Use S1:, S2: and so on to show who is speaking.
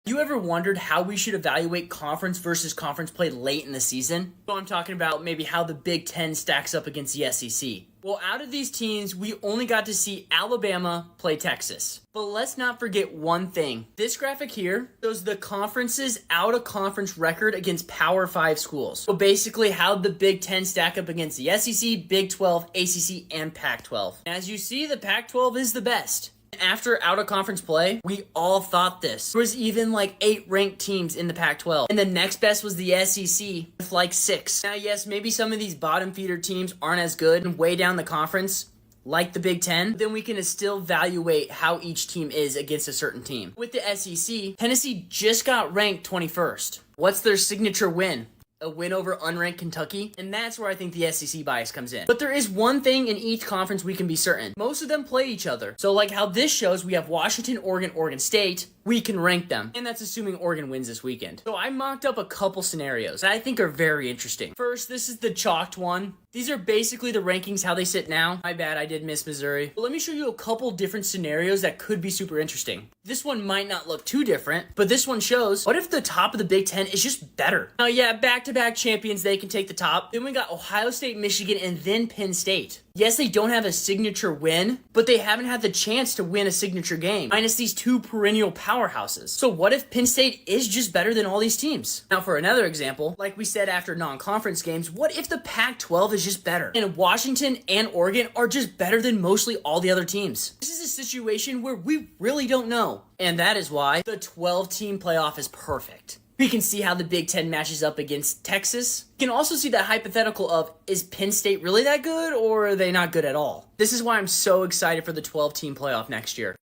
S1: You ever wondered how we should evaluate conference versus conference play late in the season? So I'm talking about maybe how the Big Ten stacks up against the SEC. Well, out of these teams, we only got to see Alabama play Texas. But let's not forget one thing. This graphic here shows the conference's out-of-conference record against Power 5 schools. So basically how the Big Ten stack up against the SEC, Big 12, ACC, and Pac-12. As you see, the Pac-12 is the best. After out-of-conference play, we all thought this. There was even like 8 ranked teams in the Pac-12. And the next best was the SEC with like 6. Now, yes, maybe some of these bottom feeder teams aren't as good and way down the conference, like the Big Ten, then we can still evaluate how each team is against a certain team. With the SEC, Tennessee just got ranked 21st. What's their signature win? A win over unranked Kentucky, and that's where I think the SEC bias comes in. But there is one thing in each conference we can be certain. Most of them play each other. So like how this shows, we have Washington, Oregon, Oregon State. We can rank them. And that's assuming Oregon wins this weekend. So I mocked up a couple scenarios that I think are very interesting. First, this is the chalked one. These are basically the rankings, how they sit now. My bad, I did miss Missouri. But let me show you a couple different scenarios that could be super interesting. This one might not look too different, but this one shows, what if the top of the Big Ten is just better? Now, yeah, back-to-back champions, they can take the top. Then we got Ohio State, Michigan, and then Penn State. Yes, they don't have a signature win, but they haven't had the chance to win a signature game, minus these 2 perennial powerhouses. So what if Penn State is just better than all these teams? Now for another example, like we said after non-conference games, what if the Pac-12 is just better? And Washington and Oregon are just better than mostly all the other teams. This is a situation where we really don't know. And that is why the 12-team playoff is perfect. We can see how the Big Ten matches up against Texas. You can also see that hypothetical of, is Penn State really that good or are they not good at all? This is why I'm so excited for the 12-team playoff next year.